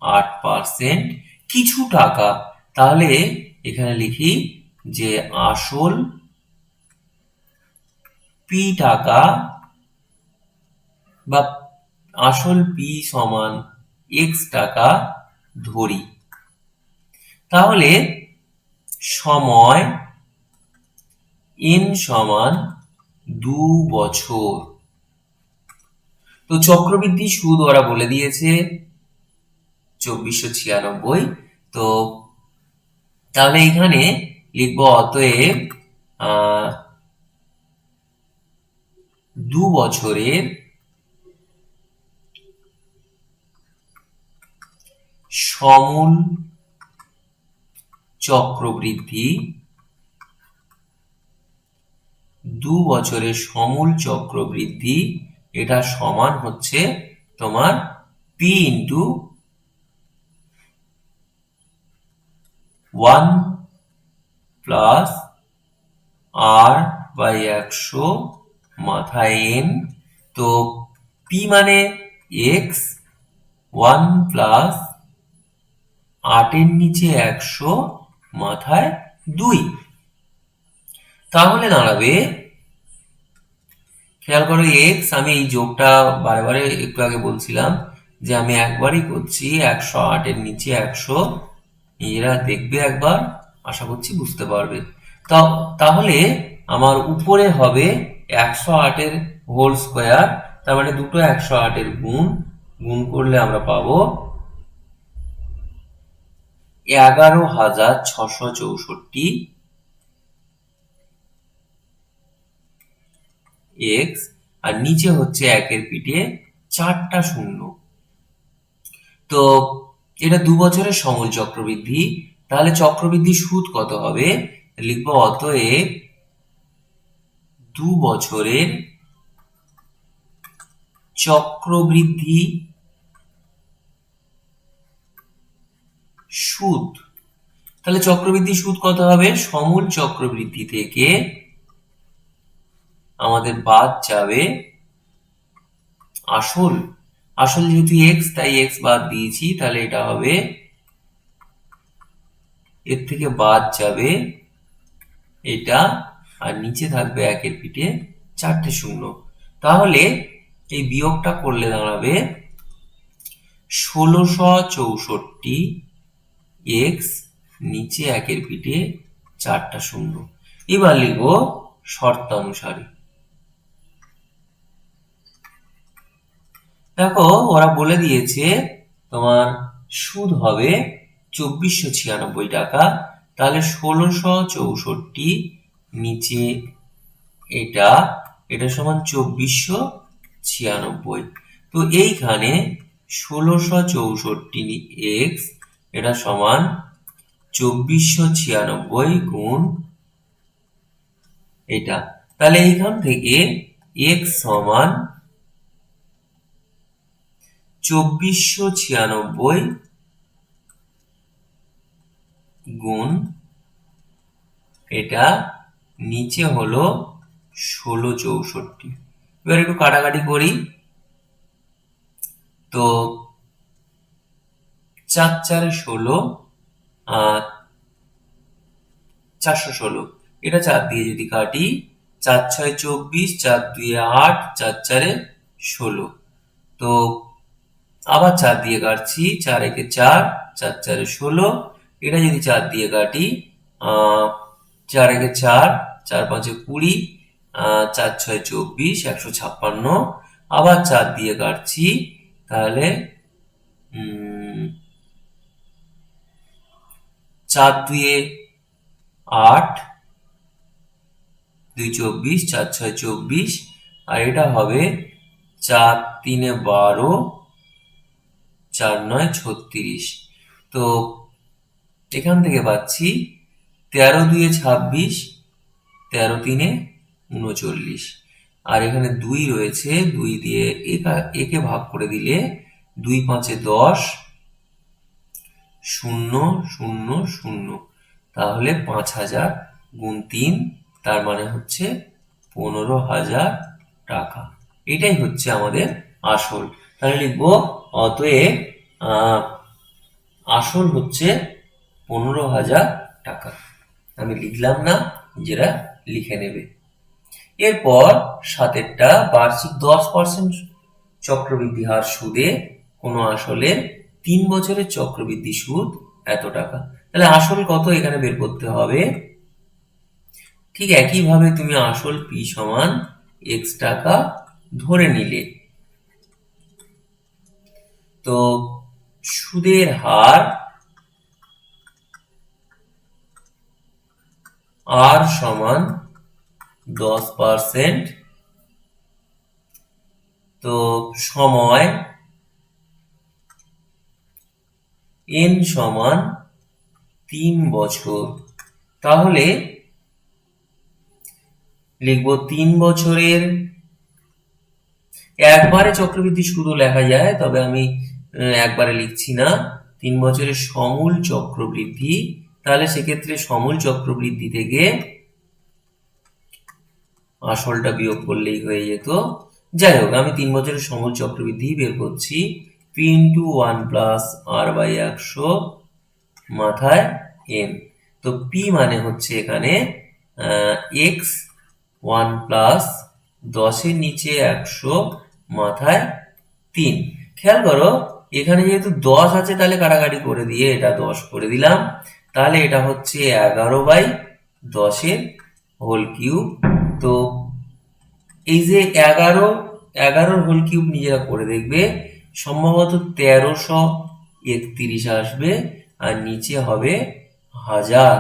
8%, কিছু টাকা। তাহলে এখানে লিখি যে আসল পি টাকা বা আসল পি সমান x টাকা ধরি। তাহলে সময় n সমান 2 বছর। তো চক্রবৃদ্ধি সুদ ওরা বলে দিয়েছে 2496। তো তাহলে এখানে লিখবো অতএব 2 বছরের সমূল চক্রবৃদ্ধি, 2 বছরের সমূল চক্রবৃদ্ধি এটা সমান হচ্ছে তোমার P into 1 plus R by 100 মাথায় n। তো পি মানে x, 1 প্লাস 8-এর নিচে 100 মাথায় 2। তাহলে দাঁড়াবে, খেয়াল করো x, আমি এই যোগটা বারে বারে একটু আগে বলছিলাম যে আমি একবারই করছি, 108-এর নিচে 100। এরা দেখবে একবার, আশা করছি বুঝতে পারবে। তাহলে আমার উপরে হবে 108-এর হোল স্কোয়ার, তার মানে দুটো 108-এর গুণ করলে আমরা পাবো 11,664 x, আর নিচে হচ্ছে 1-এর পিঠে 4টা শূন্য। তো এটা 2 বছরের সমূল চক্রবৃদ্ধি, তাহলে চক্রবৃদ্ধি সুদ কত হবে? লিখবো অতএব 2 বছরের চক্রবৃদ্ধি সুদ। তাহলে চক্রবৃদ্ধি সুদ কত হবে? সমূল চক্রবৃদ্ধি থেকে আমাদের বাদ যাবে আসল। আসল যেহেতু x, তাই x বাদ দিয়েছি, তাহলে এটা হবে, এর থেকে বাদ যাবে এটা, আর নিচে থাকবে 1-এর পিঠে 4টে শূন্য। তাহলে এই বিয়োগটা করলে দাঁড়াবে 1664 x, নিচে 1-এর পিঠে 4টা শূন্য। এবার লিখব শর্তানুসারে। দেখো ওরা বলে দিয়েছে তোমার সুদ হবে 2496 টাকা, তাহলে 1664 নিচে এটা সমান 2496। তো এইখানে 1664 x, এটা সমান 2496 গুণ এটা। তাহলে এইখান থেকে x সমান 2496 গুণ এটা, নিচে হলো 1664। এবার একটু কাটাকাটি করি। তো 4 4 16, 416, এটা 4 দিয়ে যদি কাটি 4 6 24, 4 2 8, 4 4 16। তো আবার 4 দিয়ে কাটছি, 4 1 4, 4 4 16, এটা যদি 4 দিয়ে কাটি 4 1 4, 4 5 20, 4 6 24, 156। আবার 4 দিয়ে কাটছি, তাহলে 4 2 8, 2 24, 4 6 24, আর এটা হবে 4 3 12, 4 9 36। তো এখান থেকে পাচ্ছি 13 2 26, 13 3 39, আর এখানে 2 রয়েছে, 2 দিয়ে একে ভাগ করে দিলে 2 5 10, 0 0 0, তাহলে 5000 গুণ 3, তার মানে হচ্ছে 15,000 টাকা। এটাই হচ্ছে আমাদের আসল। তাহলে লিখবো অতএব আসল হচ্ছে 15,000 টাকা। আমি লিখলাম না, নিজেরা লিখে নেবে। এরপর 7-এরটা, বার্ষিক 10% চক্রবৃদ্ধি হার সুদে কোনো আসলের 3 বছরের চক্রবৃদ্ধি সুদ এত টাকা। তাহলে আসল কত এখানে বের করতে হবে। ঠিক একইভাবে তুমি আসল p সমান x টাকা ধরে নিলে, তো সুদের হার r সমান 10%, তো সময় n সমান 3 বছর। তাহলে লিখব 3 বছরের, একবারে চক্রবৃদ্ধি সুদও লেখা যায়, তবে আমি একবারে লিখছি না। 3 বছরের সমূল চক্রবৃদ্ধি, তাহলে সেক্ষেত্রে সমূল চক্রবৃদ্ধি থেকে আসলটা বিয়োগ করলেই হয়ে যেত। যাই হোক, আমি 3 বছরের সমূল চক্রবৃদ্ধি বের করছি। p × 1 + r/100 মাথায় n। তো p মানে হচ্ছে এখানে x, 1 + 10-এর নিচে 100 মাথায় 3। খেয়াল করো এখানে যেহেতু 10 আছে, তাহলে কাটাকাটি করে দিয়ে এটা 10 করে দিলাম। তাহলে এটা হচ্ছে 11/10-এর হোল কিউব। তো এই যে 11 হোল কিউব নিজেরা করে দেখবে, সম্ভবত 1331 আসবে, আর নিচে হবে 1000।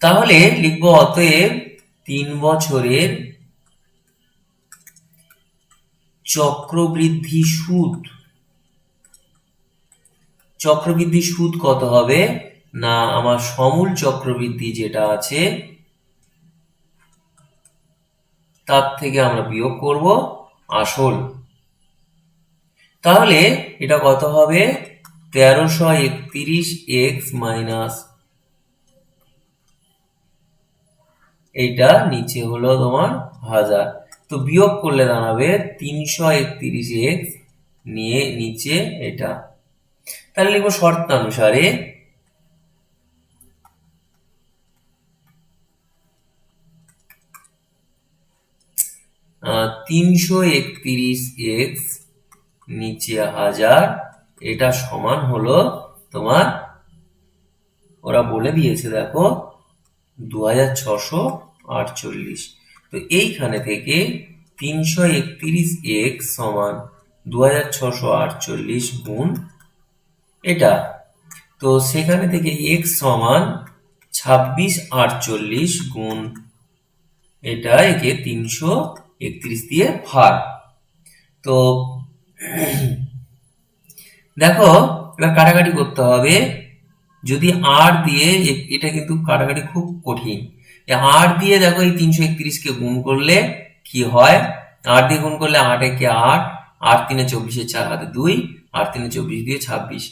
তাহলে লিখবো অতএব 3 বছরের চক্রবৃদ্ধি সুদ কত হবে না, আমার সমূল চক্রবৃদ্ধি যেটা আছে তার থেকে আমরা বিয়োগ করব আসল। তাহলে এটা কত হবে, 1331 মাইনাস এইটা নিচে হলো তোমার 1000। তো বিয়োগ করলে দাঁড়াবে 331x নিয়ে নিচে এটা। তাহলে লিখবো শর্তানুসারে 331x নিচে 1000, এটা সমান হলো তোমার, ওরা বলে দিয়েছে দেখো 2648। তো এইখানে থেকে 331x সমান 2648 গুণ এটা, তো সেখানে থেকে x সমান 2648 গুণ এটা, একে 331 দিয়ে ভাগ। তো দেখো এবার কাটাকাটি করতে হবে। যদি আর দিয়ে, এটা কিন্তু কাটাকাটি খুব কঠিন, আর দিয়ে দেখো এই 331 কে গুণ করলে কি হয়, আর দিয়ে গুণ করলে 8 একে 8, 8 3 24, 4 হাতে 2, 8 3 24 দিয়ে 26,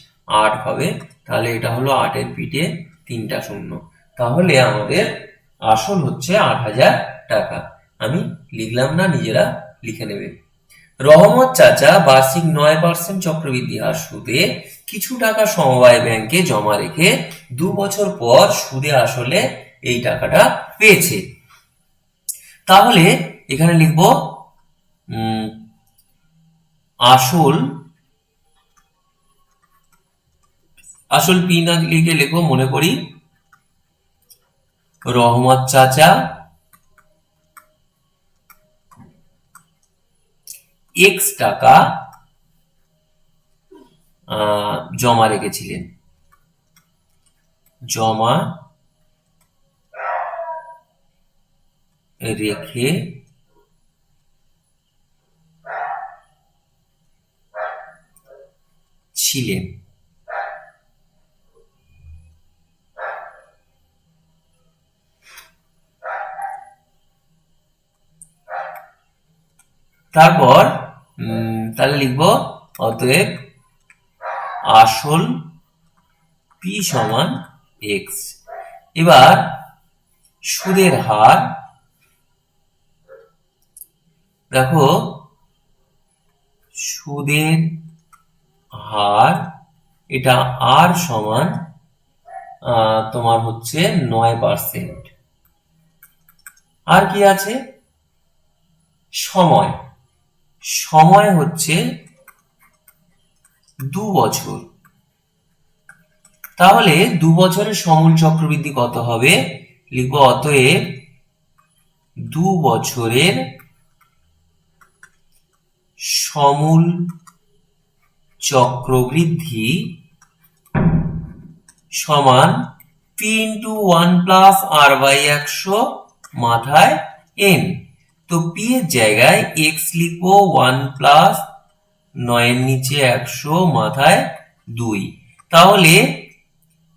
8 হবে। তাহলে এটা হলো 8 এর পিঠে 3টা শূন্য। তাহলে আমাদের আসল হচ্ছে 8000 টাকা। আমি লিখলাম না, নিজেরা লিখে নেবে। রহমত চাচা বার্ষিক 9% চক্রবৃদ্ধি হার সুদে কিছু টাকা সমবায় ব্যাংকে জমা রেখে 2 বছর পর সুদে আসলে এই টাকাটা পেয়েছে। তাহলে এখানে লিখব আসল পি না লিখে লিখবো, মনে করি রহমত চাচা x টাকা জমা রেখেছিলেন, জমা রেখে ছিলেন। তারপর তাহলে লিখবো অতএব আসল p সমান x। এবার সুদের হার দেখো, সুদের হার এটা r সমান তোমার হচ্ছে 9%। আর কি আছে, সময় হচ্ছে 2 বছর। তাহলে 2 বছরের সমূল চক্রবৃদ্ধি কত হবে, লিখবো অতএব 2 বছরের সমূল চক্রবৃদ্ধি সমান p × 1 + r/100 মাথায় n। তো p এর জায়গায় x লিখবো 1 + 9 এর নিচে 100 মাথায় 2। তাহলে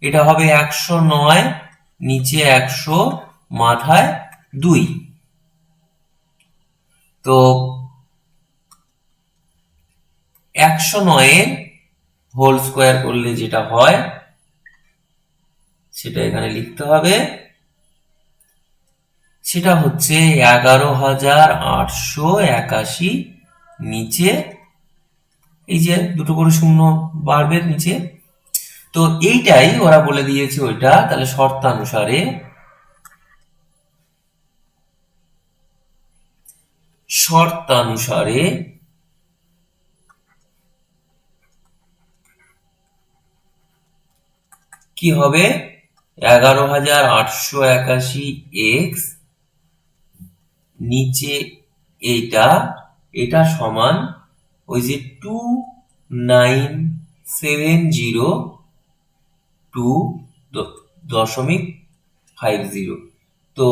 এটা হবে 109 নিচে 100 মাথায় 2। তো 109 এর হোল স্কয়ার করলে যেটা হয় সেটা এখানে লিখতে হবে, সেটা হচ্ছে 11881 নিচে এই যে দুটো করে শূন্য বাড়বে নিচে। তো এইটাই ওরা বলে দিয়েছে ওইটা। তাহলে শর্তানুসারে কি হবে, 11,881 নিচে এটা সমান ওই যে 2970.2.50। তো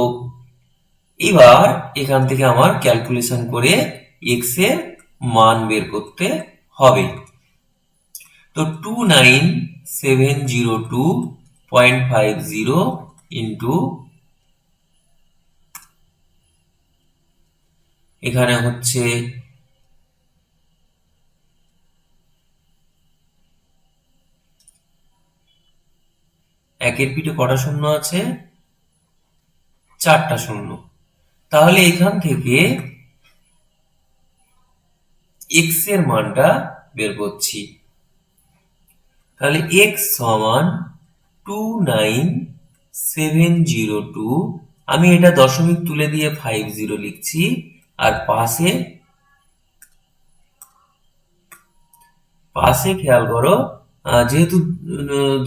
এবার এখান থেকে আমার ক্যালকুলেশন করে এক্স এর মান বের করতে হবে। তো 2970.50 ইন্টু এখানে হচ্ছে একের পিঠে কটা শূন্য আছে? 4টা শূন্য। তাহলে এখান থেকে এক্স এর মানটা বের করছি। তাহলে এক্স সমান 2970, আমি এটা দশমিক তুলে দিয়ে 50 লিখছি, আর পাশে খেয়াল করো, যেহেতু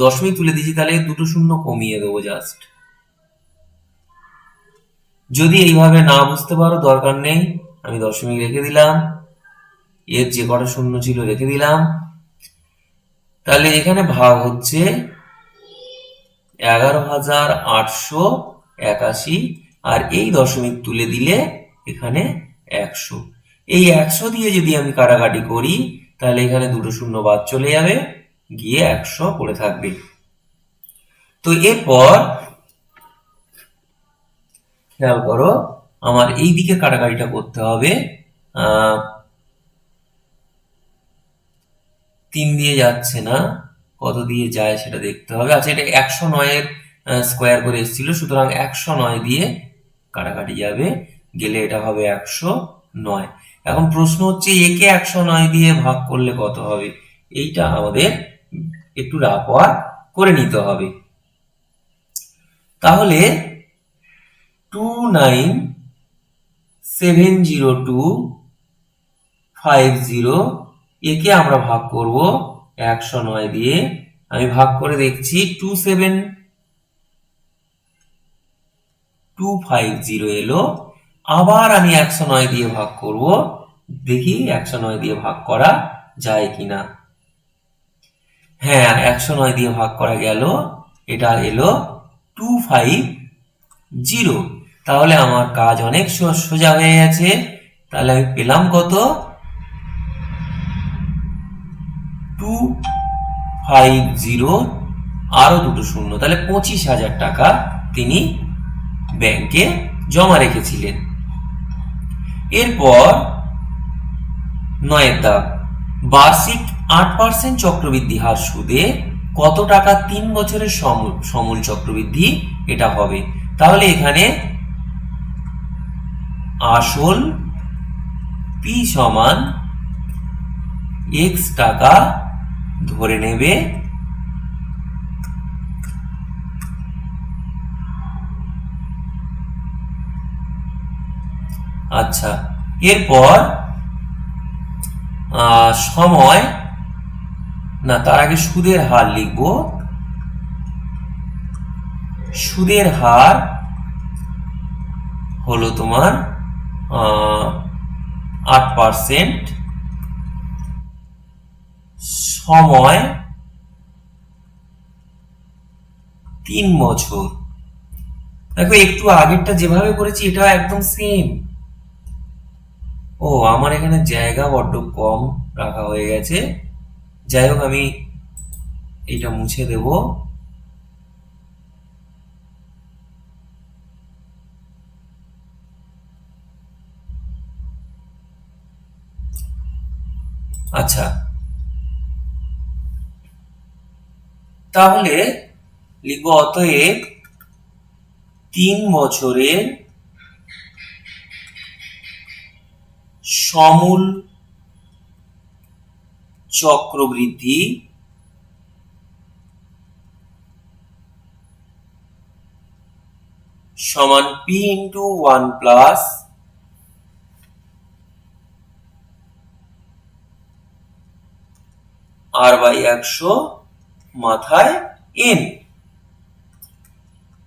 দশমিক তুলে দিয়েছি তাহলে দুটো শূন্য কমিয়ে দেবো জাস্ট। যদি এইভাবে না বুঝতে পারো দরকার নেই, আমি দশমিক রেখে দিলাম, এর যে কটা শূন্য ছিল রেখে দিলাম। তাহলে এখানে ভাগ হচ্ছে 11,881, আর এই দশমিক তুলে দিলে এখানে 100। এই 100 দিয়ে যদি আমি কাটাকাটি করি তাহলে এখানে দুটো শূন্য বাদ চলে যাবে, গিয়ে 100 পড়ে থাকবে। তো এরপর খেয়াল করো, আমার এই দিকে কাটাকাটিটা করতে হবে। 3 দিয়ে যাচ্ছে না, কত দিয়ে যায় সেটা দেখতে হবে। আচ্ছা, এটা 109 স্কোয়ার করে এসেছিল, সুতরাং 109 দিয়ে কাটাকাটি যাবে, গেলে এটা হবে 109। এখন প্রশ্ন হচ্ছে একে 109 দিয়ে ভাগ করলে কত হবে, এইটা আমাদের একটু রাফ ওয়ার্ক করে নিতে হবে। তাহলে 2970.250 একে আমরা ভাগ করব 109 দিয়ে। আমি ভাগ করে দেখছি, 27250 এলো। আবার আমি 109 দিয়ে ভাগ করব, দেখি 109 দিয়ে ভাগ করা যায় কিনা। হ্যাঁ, 109 দিয়ে ভাগ করা গেল, এটা এলো 250। তাহলে আমার কাজ অনেক সোজা হয়ে গেছে। তাহলে আমি পেলাম কত? 250, আরো দুটো শূন্য, তাহলে 25,000 টাকা তিনি ব্যাংকে জমা রেখেছিলেন। এরপর 9 দাগ, বার্ষিক 8% চক্রবৃদ্ধি হার সুদে কত টাকা 3 বছরের সমূল চক্রবৃদ্ধি এটা হবে। তাহলে এখানে আসল পি সমান এক্স টাকা ধরে নেবে, আচ্ছা। এরপর সময় না, তার আগে সুদের হার লিখব। সুদের হার হলো তোমার 8%, সময় 3 বছর। দেখো, একটু আগেরটা যেভাবে করেছি এটা একদম সেম। ও, আমার এখানে জায়গা বড্ড কম রাখা হয়ে গেছে। যাই হোক, আমি এটা মুছে দেব। আচ্ছা, তাহলে লিখব অতএব 3 বছরের সমূল চক্রবৃদ্ধি সমান P into 1 plus R by 100 মাথায় এন।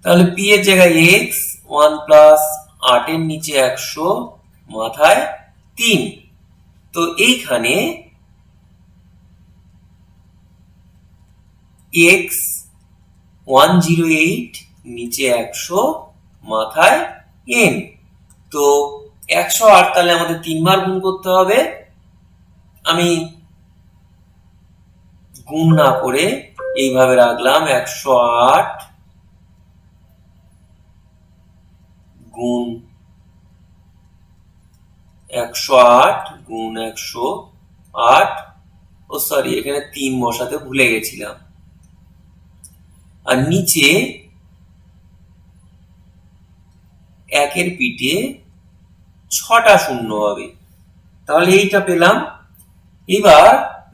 তাহলে পি এর জায়গায় এক্স, 1 প্লাস 8 এর নিচে 100 মাথায় 3। তো এইখানে এক্স 108 নিচে 100 মাথায় এন। তো 108 তাহলে আমাদের 3 বার গুণ করতে হবে। আমি গুণ না করে এইভাবে রাখলাম 108 গুণ 108 গুণ 108, ও সরি এখানে 3 বসাতে ভুলে গেছিলাম। আর নিচে একের পিঠে 6টা শূন্য হবে। তাহলে এইটা পেলাম। এবার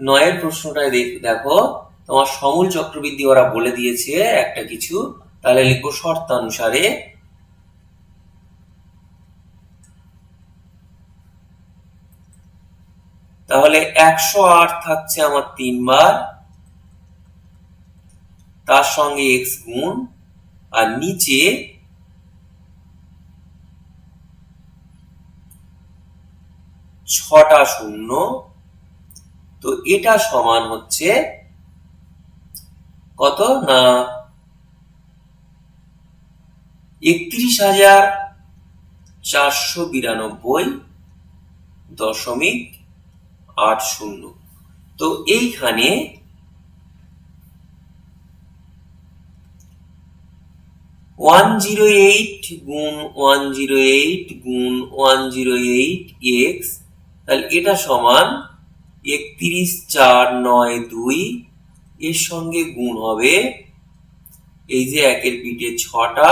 9 এর প্রশ্নটায় দেখো, তোমার সমূল চক্রবৃদ্ধি ওরা বলে দিয়েছে একটা কিছু, তাহলে লিখবো শর্তানুসারে। তাহলে 108 থাকছে আমার 3 বার, তার সঙ্গে এক্স গুণ, আর নিচে ছটা শূন্য। তো এটা সমান হচ্ছে কত না 31,492.80। তো এইখানে 108 গুণ 108 গুণ 108 এক্স, তাহলে এটা সমান 31,492। এর সঙ্গে গুণ হবে এই যে একের পিঠে 6টা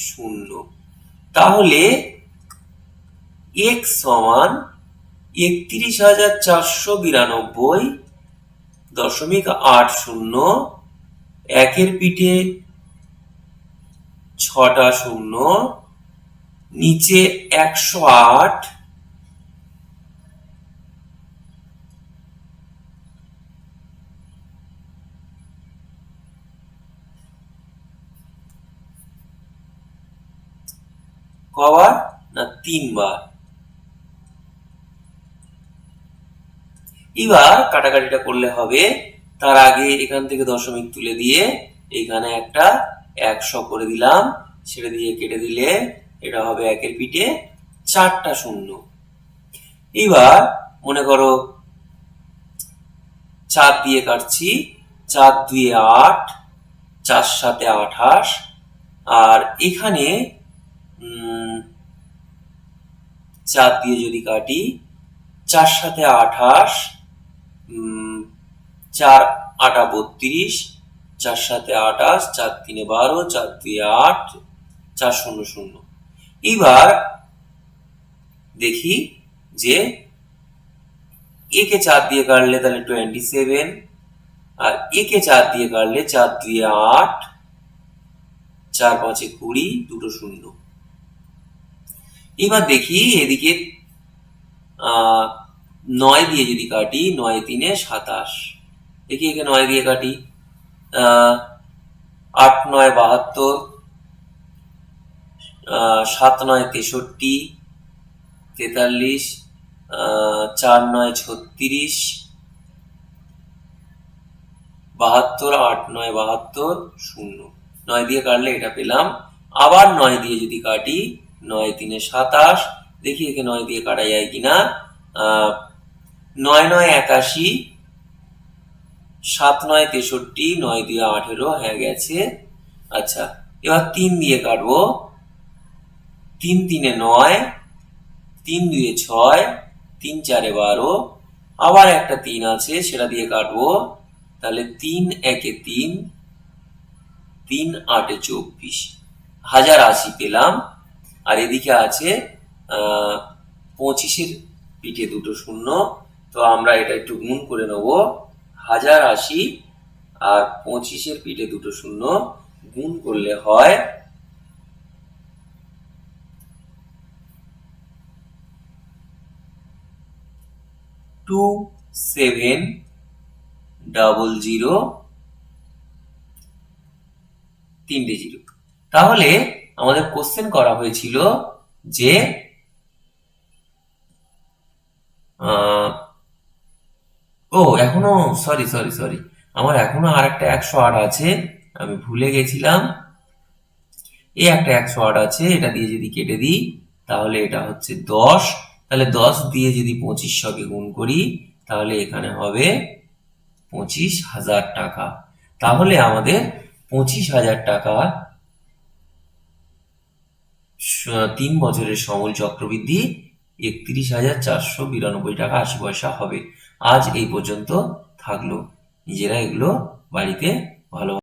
শূন্য। তাহলে এক্স সমান 31,492.80। একের পিঠে 6টা শূন্য, নিচে 108, কবার না 3 বার। এবার কাটাকাটিটা করলে হবে, তার আগে এখান থেকে দশমিক তুলে দিয়ে এখানে একটা 100 করে দিলাম, ছেড়ে দিয়ে কেটে দিলে এটা হবে একের পিঠে 4টা শূন্য। এবার মনে করো 4 দিয়ে কাটছি, 4 2 8, 4 7 28, আর এখানে 4 দিয়ে যদি কাটি 4 7 28, 4 8 32, 4 7 28, 4 3 12, 4 2 8, 4 0 0। এবার দেখি যে একে 4 দিয়ে কাটলে তাহলে 27, আর একে 4 দিয়ে কাটলে 4 2 8, 4 5 20, দুটো শূন্য। এবার দেখি এদিকে 9 দিয়ে যদি কাটি, 9 3 27, দেখি একে 9 দিয়ে কাটি, 8 9 72, 7 9 63, 43, 4 9 36, 72, 8 9 72, 0। 9 দিয়ে কাটলে এটা পেলাম। আবার 9 দিয়ে যদি কাটি, 9 3 27, দেখি একে 9 দিয়ে কাটা যায় কিনা, 9 9 81, 7 9 63, 9 2 18, হ্যাঁ গেছে। আচ্ছা, এবার 3 দিয়ে কাটবো, 3 3 9, 3 2 6, 3 4 12, আবার একটা 3 আছে সেটা দিয়ে কাটবো, তাহলে 3 1 3, 3 8 24, 1080 পেলাম। আর এদিকে আছে 25-এর পিঠে দুটো শূন্য, তো আমরা এটা একটু গুণ করে নেব। 1080 আর 25-এর পিঠে দুটো শূন্য গুণ করলে হয় 2700 তিনটে জিরো। তাহলে আমাদের কোশ্চেন করা হয়েছিল যে এখনো সরি সরি সরি আমার এখনো আর একটা 108 আছে, আমি ভুলে গেছিলাম। এই একটা 108 আছে, এটা দিয়ে যদি কেটে দিই তাহলে এটা হচ্ছে 10। তাহলে 10 দিয়ে যদি 2500-কে গুণ করি তাহলে এখানে হবে 25,000 টাকা। তাহলে আমাদের 25,000 টাকা 3 বছরের সমূল চক্রবৃদ্ধি 31,492 টাকা 80 পয়সা হবে। আজ এই পর্যন্ত থাকলো। নিজেরা এগুলো বাড়িতে ভালো